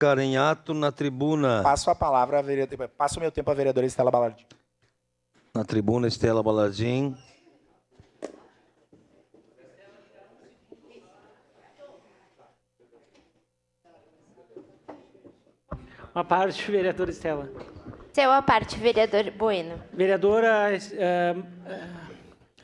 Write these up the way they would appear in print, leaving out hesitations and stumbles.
Carenhato na tribuna. Passo a palavra à vereadora. Passo o meu tempo à vereadora Estela Balardim. Na tribuna, Estela Balardim. Uma parte, vereadora Estela. Seu a parte, vereador Bueno. Vereadora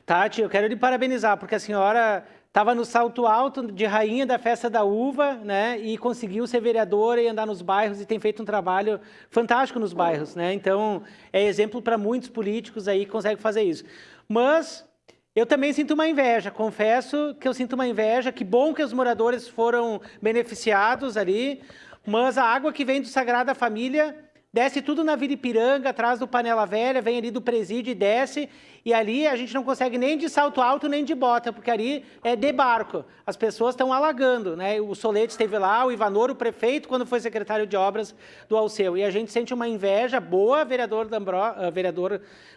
Tati, eu quero lhe parabenizar, porque a senhora estava no salto alto de rainha da festa da uva, né? E conseguiu ser vereadora e andar nos bairros e tem feito um trabalho fantástico nos bairros, né? Então, é exemplo para muitos políticos aí que conseguem fazer isso. Mas eu também sinto uma inveja, confesso que eu sinto uma inveja. Que bom que os moradores foram beneficiados ali, mas a água que vem do Sagrada Família desce tudo na Vila Ipiranga, atrás do Panela Velha, vem ali do presídio e desce, e ali a gente não consegue nem de salto alto, nem de bota, porque ali é de barco. As pessoas estão alagando, né? O Solete esteve lá, o Ivanor, o prefeito, quando foi secretário de obras do Alceu. E a gente sente uma inveja boa, vereador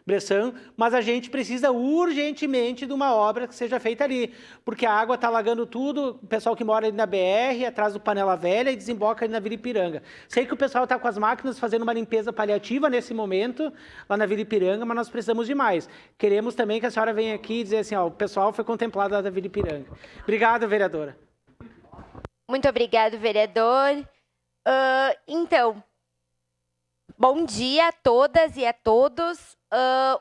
Bressan, mas a gente precisa urgentemente de uma obra que seja feita ali, porque a água está alagando tudo, o pessoal que mora ali na BR, atrás do Panela Velha, e desemboca ali na Vila Ipiranga. Sei que o pessoal está com as máquinas fazendo uma limpeza paliativa nesse momento, lá na Vila Ipiranga, mas nós precisamos de mais. Queremos também que a senhora venha aqui e dizer assim, ó, o pessoal foi contemplado lá da Vila Ipiranga. Obrigado, vereadora. Muito obrigado, vereador. Então, bom dia a todas e a todos.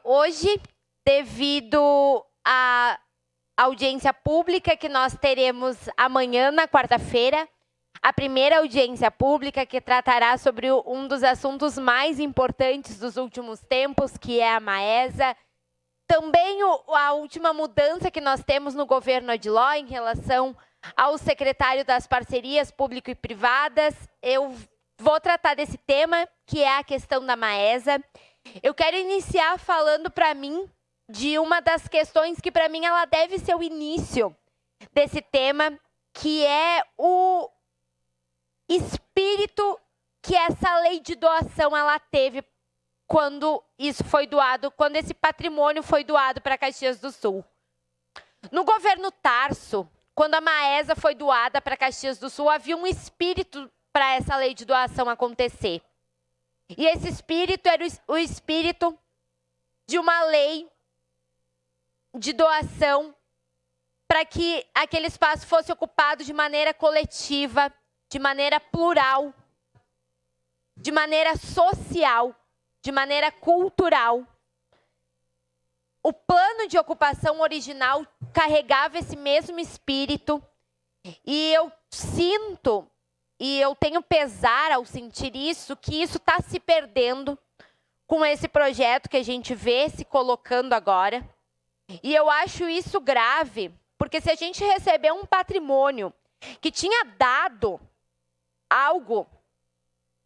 Hoje, devido à audiência pública que nós teremos amanhã, na quarta-feira, a primeira audiência pública que tratará sobre um dos assuntos mais importantes dos últimos tempos, que é a Maesa. Também a última mudança que nós temos no governo Adiló em relação ao secretário das parcerias público e privadas. Eu vou tratar desse tema, que é a questão da Maesa. Eu quero iniciar falando para mim de uma das questões que para mim ela deve ser o início desse tema, que é o espírito que essa lei de doação ela teve quando isso foi doado, quando esse patrimônio foi doado para Caxias do Sul. No governo Tarso, quando a Maesa foi doada para Caxias do Sul, havia um espírito para essa lei de doação acontecer. E esse espírito era o espírito de uma lei de doação para que aquele espaço fosse ocupado de maneira coletiva, de maneira plural, de maneira social, de maneira cultural. O plano de ocupação original carregava esse mesmo espírito, e eu sinto, e eu tenho pesar ao sentir isso, que isso está se perdendo com esse projeto que a gente vê se colocando agora. E eu acho isso grave, porque se a gente receber um patrimônio que tinha dado algo,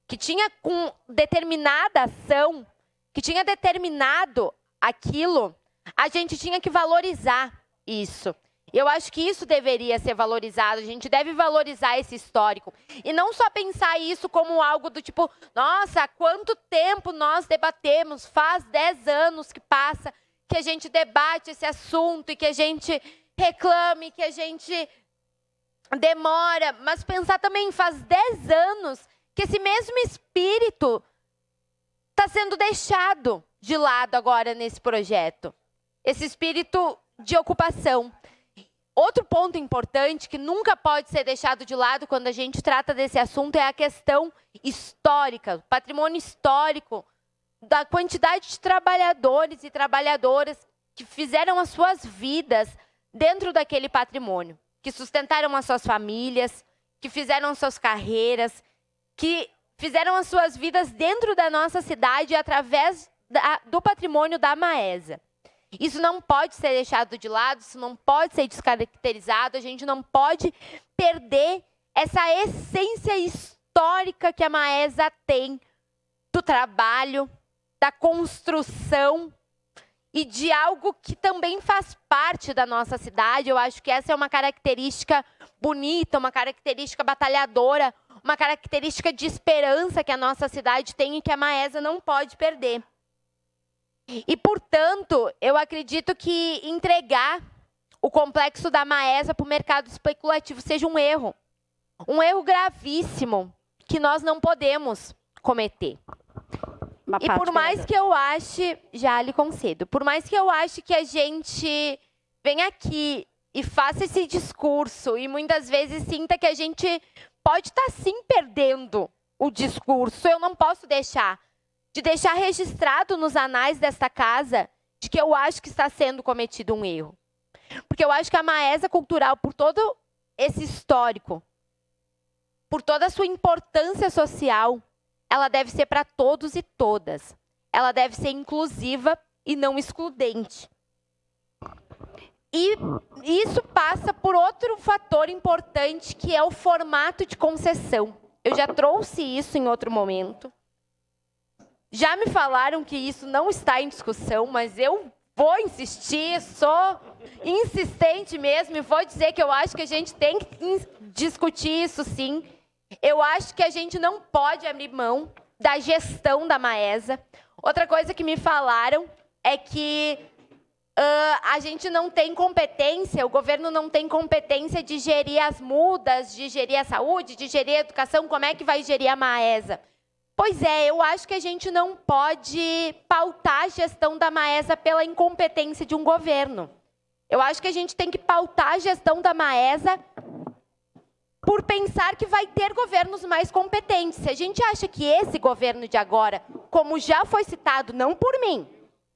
que tinha com determinada ação, que tinha determinado aquilo, a gente tinha que valorizar isso. Eu acho que isso deveria ser valorizado, a gente deve valorizar esse histórico. E não só pensar isso como algo do tipo, nossa, há quanto tempo nós debatemos, faz 10 anos que passa, que a gente debate esse assunto e que a gente reclame, que a gente demora. Mas pensar também, faz 10 anos que esse mesmo espírito está sendo deixado de lado agora nesse projeto. Esse espírito de ocupação. Outro ponto importante que nunca pode ser deixado de lado quando a gente trata desse assunto é a questão histórica, o patrimônio histórico, da quantidade de trabalhadores e trabalhadoras que fizeram as suas vidas dentro daquele patrimônio, que sustentaram as suas famílias, que fizeram as suas carreiras, que fizeram as suas vidas dentro da nossa cidade através do patrimônio da Maesa. Isso não pode ser deixado de lado, isso não pode ser descaracterizado, a gente não pode perder essa essência histórica que a Maesa tem do trabalho, da construção e de algo que também faz parte da nossa cidade. Eu acho que essa é uma característica bonita, uma característica batalhadora, uma característica de esperança que a nossa cidade tem e que a Maesa não pode perder. E, portanto, eu acredito que entregar o complexo da Maesa para o mercado especulativo seja um erro gravíssimo, que nós não podemos cometer. E por mais que eu ache, já lhe concedo, por mais que eu ache que a gente venha aqui e faça esse discurso e muitas vezes sinta que a gente pode estar sim perdendo o discurso, eu não posso deixar registrado nos anais desta casa de que eu acho que está sendo cometido um erro. Porque eu acho que a Maesa Cultural, por todo esse histórico, por toda a sua importância social, ela deve ser para todos e todas. Ela deve ser inclusiva e não excludente. E isso passa por outro fator importante, que é o formato de concessão. Eu já trouxe isso em outro momento. Já me falaram que isso não está em discussão, mas eu vou insistir, sou insistente mesmo, e vou dizer que eu acho que a gente tem que discutir isso sim. Eu acho que a gente não pode abrir mão da gestão da Maesa. Outra coisa que me falaram é que a gente não tem competência, o governo não tem competência de gerir as mudas, de gerir a saúde, de gerir a educação. Como é que vai gerir a Maesa? Pois é, eu acho que a gente não pode pautar a gestão da Maesa pela incompetência de um governo. Eu acho que a gente tem que pautar a gestão da Maesa por pensar que vai ter governos mais competentes. Se a gente acha que esse governo de agora, como já foi citado, não por mim,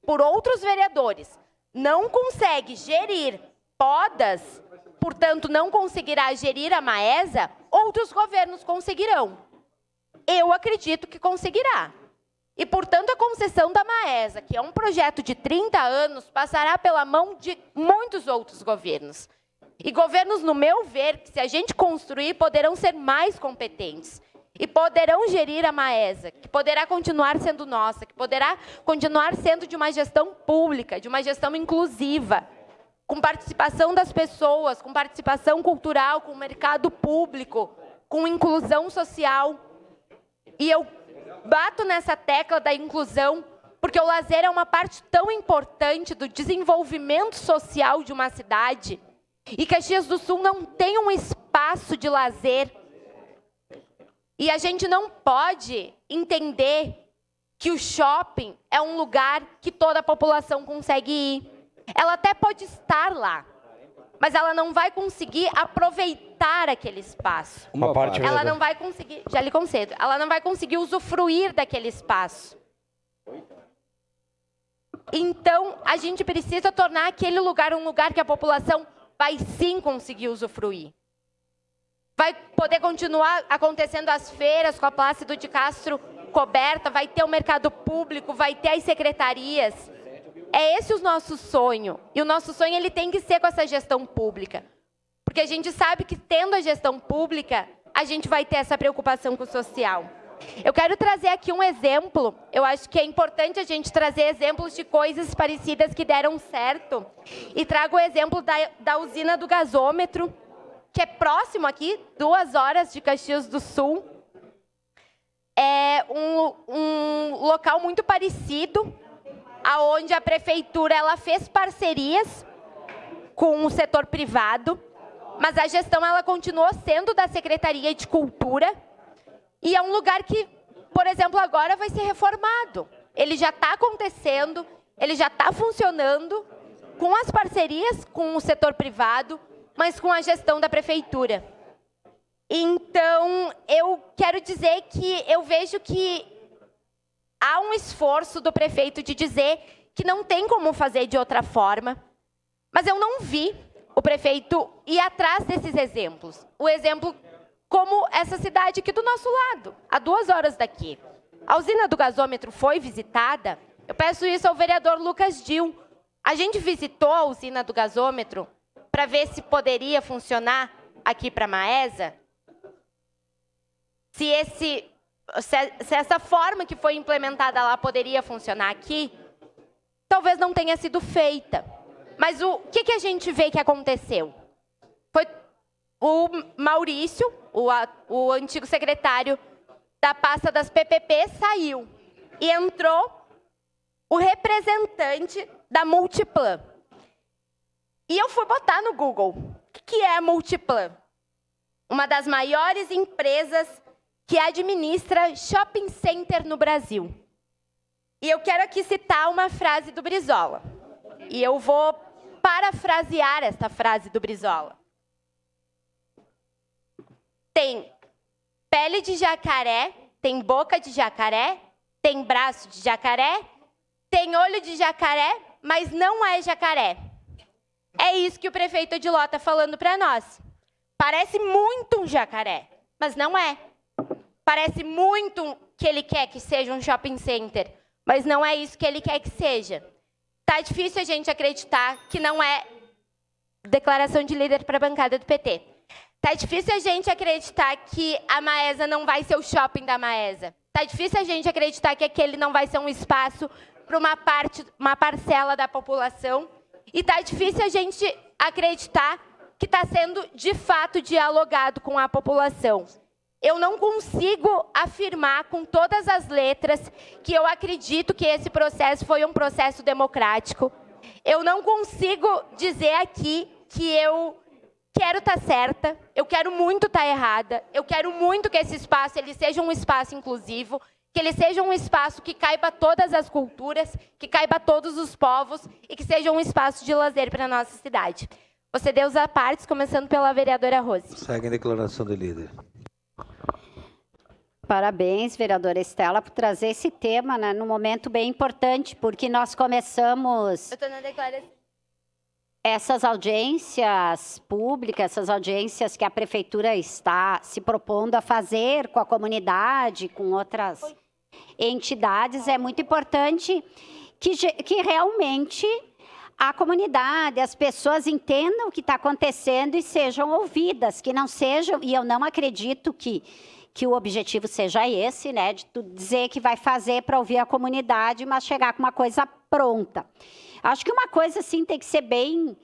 por outros vereadores, não consegue gerir podas, portanto, não conseguirá gerir a Maesa, outros governos conseguirão. Eu acredito que conseguirá. E, portanto, a concessão da Maesa, que é um projeto de 30 anos, passará pela mão de muitos outros governos. E governos, no meu ver, que se a gente construir, poderão ser mais competentes. E poderão gerir a Maesa, que poderá continuar sendo nossa, que poderá continuar sendo de uma gestão pública, de uma gestão inclusiva, com participação das pessoas, com participação cultural, com mercado público, com inclusão social. E eu bato nessa tecla da inclusão, porque o lazer é uma parte tão importante do desenvolvimento social de uma cidade, e Caxias do Sul não tem um espaço de lazer. E a gente não pode entender que o shopping é um lugar que toda a população consegue ir. Ela até pode estar lá, mas ela não vai conseguir aproveitar aquele espaço. Uma parte, ela não vai conseguir, já lhe concedo, ela não vai conseguir usufruir daquele espaço. Então, a gente precisa tornar aquele lugar um lugar que a população vai sim conseguir usufruir. Vai poder continuar acontecendo as feiras com a Plácido de Castro coberta, vai ter o mercado público, vai ter as secretarias. É esse o nosso sonho. E o nosso sonho ele tem que ser com essa gestão pública. Porque a gente sabe que tendo a gestão pública, a gente vai ter essa preocupação com o social. Eu quero trazer aqui um exemplo. Eu acho que é importante a gente trazer exemplos de coisas parecidas que deram certo. E trago o exemplo da usina do gasômetro, que é próximo aqui, 2 horas de Caxias do Sul. É um local muito parecido, aonde a prefeitura ela fez parcerias com o setor privado, mas a gestão ela continuou sendo da Secretaria de Cultura. E é um lugar que, por exemplo, agora vai ser reformado. Ele já está acontecendo, ele já está funcionando, com as parcerias com o setor privado, mas com a gestão da prefeitura. Então, eu quero dizer que eu vejo que há um esforço do prefeito de dizer que não tem como fazer de outra forma, mas eu não vi o prefeito ir atrás desses exemplos. O exemplo como essa cidade aqui do nosso lado, a 2 horas daqui. A usina do gasômetro foi visitada. Eu peço isso ao vereador Lucas Dil. A gente visitou a usina do gasômetro para ver se poderia funcionar aqui para a Maesa. Se essa forma que foi implementada lá poderia funcionar aqui, talvez não tenha sido feita. Mas o que a gente vê que aconteceu? Foi o Maurício, o antigo secretário da pasta das PPP, saiu. E entrou o representante da Multiplan. E eu fui botar no Google. O que é a Multiplan? Uma das maiores empresas que administra shopping center no Brasil. E eu quero aqui citar uma frase do Brizola. E eu vou parafrasear esta frase do Brizola. Tem pele de jacaré, tem boca de jacaré, tem braço de jacaré, tem olho de jacaré, mas não é jacaré. É isso que o prefeito Odiló está falando para nós. Parece muito um jacaré, mas não é. Parece muito que ele quer que seja um shopping center, mas não é isso que ele quer que seja. Tá difícil a gente acreditar que não é declaração de líder para a bancada do PT. Tá difícil a gente acreditar que a Maesa não vai ser o shopping da Maesa. Tá difícil a gente acreditar que aquele não vai ser um espaço para uma parcela da população. E tá difícil a gente acreditar que está sendo, de fato, dialogado com a população. Eu não consigo afirmar com todas as letras que eu acredito que esse processo foi um processo democrático. Eu não consigo dizer aqui que eu quero estar certa, eu quero muito estar errada, eu quero muito que esse espaço ele seja um espaço inclusivo, que ele seja um espaço que caiba todas as culturas, que caiba todos os povos e que seja um espaço de lazer para a nossa cidade. Vou ceder os apartes, começando pela vereadora Rose. Segue a declaração de líder. Parabéns, vereadora Estela, por trazer esse tema, né, num momento bem importante, porque nós começamos Eu estou na declaração. essas audiências públicas, essas audiências que a prefeitura está se propondo a fazer com a comunidade, com outras entidades, é muito importante que realmente a comunidade, as pessoas entendam o que está acontecendo e sejam ouvidas, que não sejam, e eu não acredito que o objetivo seja esse, né, de tu dizer que vai fazer para ouvir a comunidade, mas chegar com uma coisa pronta. Acho que uma coisa, assim, tem que ser bem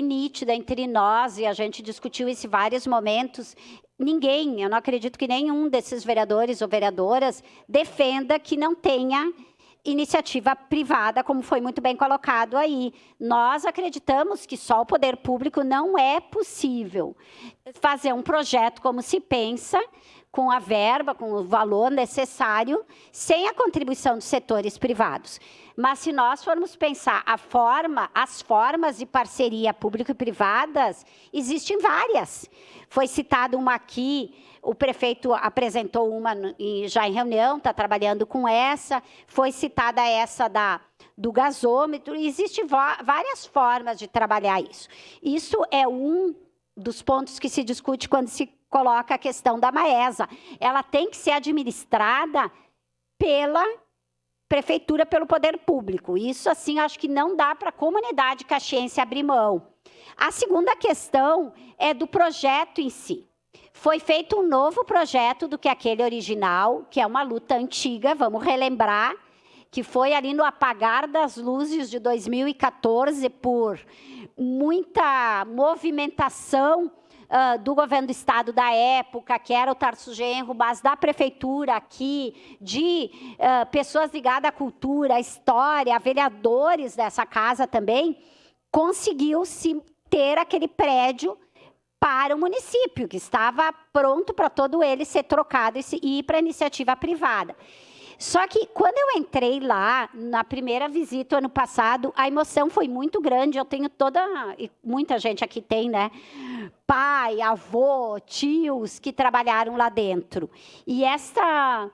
nítida entre nós, e a gente discutiu isso em vários momentos. Eu não acredito que nenhum desses vereadores ou vereadoras defenda que não tenha iniciativa privada, como foi muito bem colocado aí. Nós acreditamos que só o poder público não é possível fazer um projeto como se pensa, com a verba, com o valor necessário, sem a contribuição dos setores privados. Mas se nós formos pensar as formas de parceria público e privadas, existem várias. Foi citado uma aqui, o prefeito apresentou uma já em reunião, está trabalhando com essa, foi citada essa do gasômetro, existem várias formas de trabalhar isso. Isso é um dos pontos que se discute quando se coloca a questão da Maesa. Ela tem que ser administrada pela prefeitura, pelo poder público. Isso, assim, acho que não dá para a comunidade caxiense abrir mão. A segunda questão é do projeto em si. Foi feito um novo projeto do que aquele original, que é uma luta antiga, vamos relembrar, que foi ali no apagar das luzes de 2014, por muita movimentação do governo do estado da época, que era o Tarso Genro, mas da prefeitura aqui, de pessoas ligadas à cultura, à história, a vereadores dessa casa também, conseguiu-se ter aquele prédio para o município, que estava pronto para todo ele ser trocado e ir para a iniciativa privada. Só que, quando eu entrei lá, na primeira visita, ano passado, a emoção foi muito grande. Eu tenho e muita gente aqui tem, né? Pai, avô, tios que trabalharam lá dentro. E essa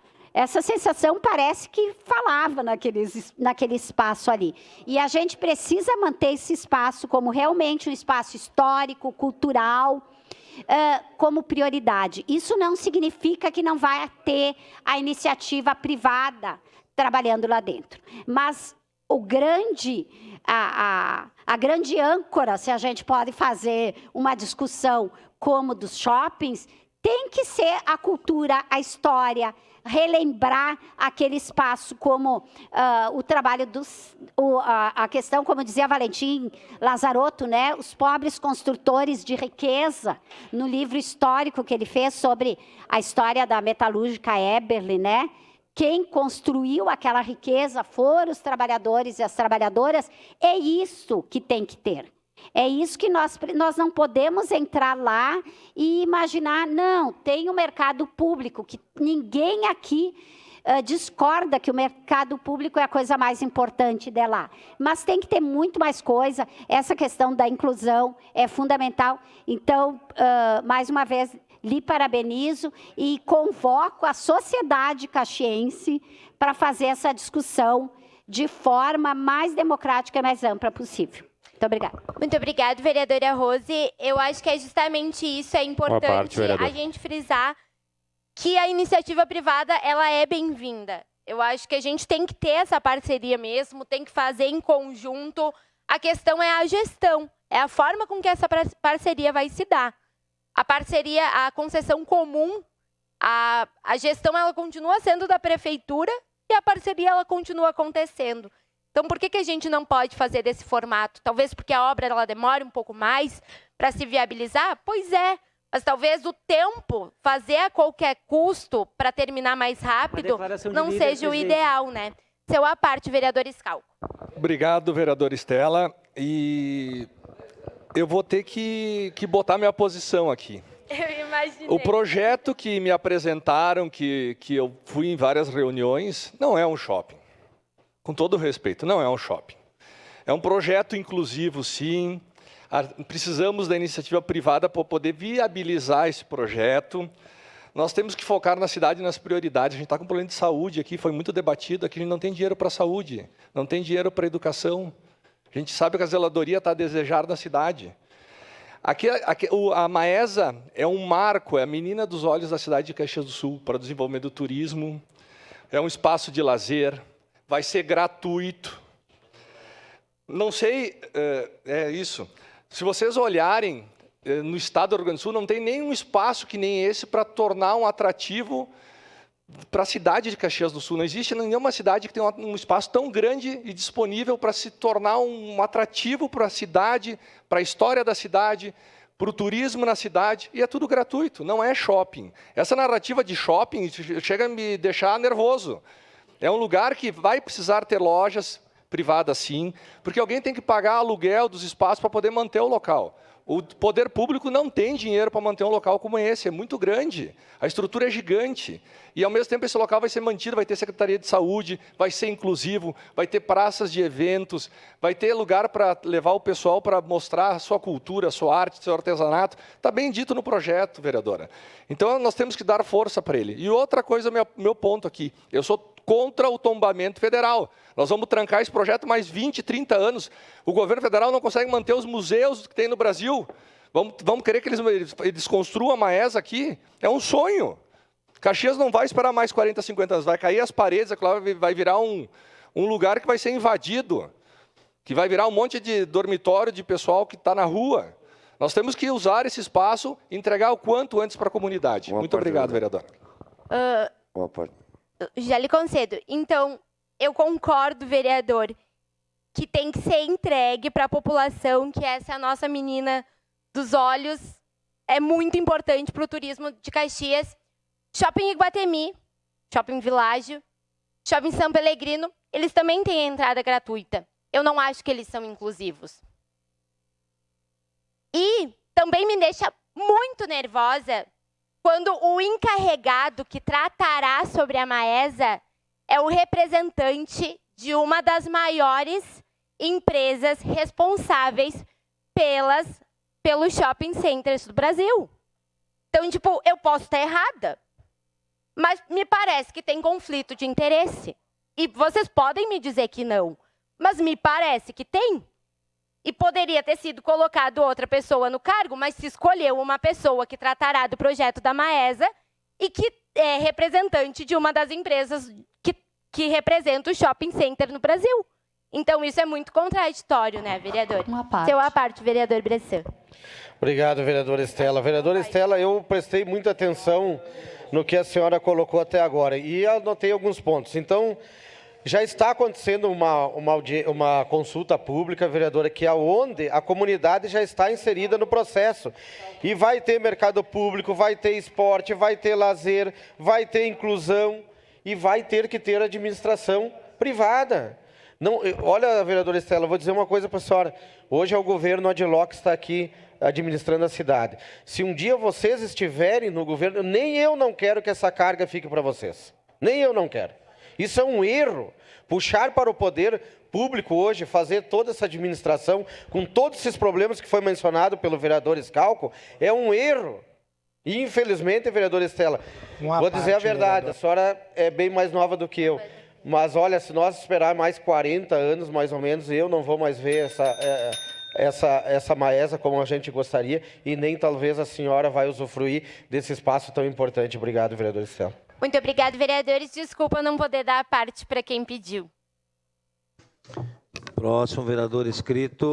sensação parece que falava naquele espaço ali. E a gente precisa manter esse espaço como realmente um espaço histórico, cultural, como prioridade. Isso não significa que não vai ter a iniciativa privada trabalhando lá dentro. Mas a grande âncora, se a gente pode fazer uma discussão como dos shoppings, tem que ser a cultura, a história, relembrar aquele espaço como o trabalho a questão, como dizia Valentim Lazarotto, né, os pobres construtores de riqueza, no livro histórico que ele fez sobre a história da metalúrgica Eberle, né? Quem construiu aquela riqueza foram os trabalhadores e as trabalhadoras. É isso que tem que ter. É isso que nós não podemos entrar lá e imaginar, não, tem o mercado público, que ninguém aqui discorda que o mercado público é a coisa mais importante de lá. Mas tem que ter muito mais coisa, essa questão da inclusão é fundamental. Então, mais uma vez, lhe parabenizo e convoco a sociedade caxiense para fazer essa discussão de forma mais democrática e mais ampla possível. Muito obrigada. Muito obrigada, vereadora Rose. Eu acho que é justamente isso, é importante a gente frisar que a iniciativa privada ela é bem-vinda. Eu acho que a gente tem que ter essa parceria mesmo, tem que fazer em conjunto. A questão é a gestão, é a forma com que essa parceria vai se dar. A parceria, a concessão comum, a gestão ela continua sendo da prefeitura e a parceria ela continua acontecendo. Então, por que a gente não pode fazer desse formato? Talvez porque a obra ela demore um pouco mais para se viabilizar? Pois é, mas talvez o tempo, fazer a qualquer custo para terminar mais rápido, não seja o ideal, né? Seu à parte, vereador Schalco. Obrigado, vereadora Estela. E eu vou ter que botar minha posição aqui. Eu imaginei. O projeto que me apresentaram, que eu fui em várias reuniões, não é um shopping. Com todo respeito, não é um shopping. É um projeto inclusivo, sim. Precisamos da iniciativa privada para poder viabilizar esse projeto. Nós temos que focar na cidade nas prioridades. A gente está com um problema de saúde aqui, foi muito debatido. Aqui a gente não tem dinheiro para a saúde, não tem dinheiro para a educação. A gente sabe que a zeladoria está a desejar na cidade. A Maesa é um marco, é a menina dos olhos da cidade de Caxias do Sul para o desenvolvimento do turismo. É um espaço de lazer, vai ser gratuito. Não sei, é isso. Se vocês olharem, no estado do Rio Grande do Sul não tem nenhum espaço que nem esse para tornar um atrativo para a cidade de Caxias do Sul. Não existe nenhuma cidade que tenha um espaço tão grande e disponível para se tornar um atrativo para a cidade, para a história da cidade, para o turismo na cidade, e é tudo gratuito, não é shopping. Essa narrativa de shopping chega a me deixar nervoso. É um lugar que vai precisar ter lojas privadas, sim, porque alguém tem que pagar aluguel dos espaços para poder manter o local. O poder público não tem dinheiro para manter um local como esse, é muito grande, a estrutura é gigante. E, ao mesmo tempo, esse local vai ser mantido, vai ter Secretaria de Saúde, vai ser inclusivo, vai ter praças de eventos, vai ter lugar para levar o pessoal para mostrar a sua cultura, a sua arte, seu artesanato. Está bem dito no projeto, vereadora. Então, nós temos que dar força para ele. E outra coisa, meu ponto aqui, eu sou contra o tombamento federal. Nós vamos trancar esse projeto mais 20, 30 anos. O governo federal não consegue manter os museus que tem no Brasil. Vamos querer que eles construam a Maesa aqui? É um sonho. Caxias não vai esperar mais 40, 50 anos. Vai cair as paredes, vai virar um lugar que vai ser invadido, que vai virar um monte de dormitório de pessoal que está na rua. Nós temos que usar esse espaço e entregar o quanto antes para a comunidade. Muito obrigado, vereadora. Já lhe concedo. Então, eu concordo, vereador, que tem que ser entregue para a população, que essa é a nossa menina dos olhos, é muito importante para o turismo de Caxias. Shopping Iguatemi, Shopping Világio, Shopping São Pelegrino, eles também têm a entrada gratuita. Eu não acho que eles são inclusivos. E também me deixa muito nervosa quando o encarregado que tratará sobre a Maesa é o representante de uma das maiores empresas responsáveis pelos shopping centers do Brasil. Então, tipo, eu posso estar errada, mas me parece que tem conflito de interesse. E vocês podem me dizer que não, mas me parece que tem. E poderia ter sido colocado outra pessoa no cargo, mas se escolheu uma pessoa que tratará do projeto da Maesa e que é representante de uma das empresas que representa o shopping center no Brasil. Então, isso é muito contraditório, né, vereador? Seu à parte, vereador Bressan. Obrigado, vereadora Estela. Vereadora Estela, eu prestei muita atenção no que a senhora colocou até agora e anotei alguns pontos. Então, já está acontecendo uma consulta pública, vereadora, que é onde a comunidade já está inserida no processo. E vai ter mercado público, vai ter esporte, vai ter lazer, vai ter inclusão e vai ter que ter administração privada. Não, olha, vereadora Estela, eu vou dizer uma coisa para a senhora. Hoje é o governo Adlock que está aqui administrando a cidade. Se um dia vocês estiverem no governo, nem eu não quero que essa carga fique para vocês. Nem eu não quero. Isso é um erro. Puxar para o poder público hoje, fazer toda essa administração, com todos esses problemas que foi mencionado pelo vereador Scalco, é um erro. E, infelizmente, vereadora Estela, vou dizer a verdade, vereador. A senhora é bem mais nova do que eu. Mas, olha, se nós esperar mais 40 anos, mais ou menos, eu não vou mais ver essa Maesa como a gente gostaria e nem talvez a senhora vai usufruir desse espaço tão importante. Obrigado, vereador Estela. Muito obrigado, vereadores. Desculpa não poder dar a parte para quem pediu. Próximo vereador inscrito.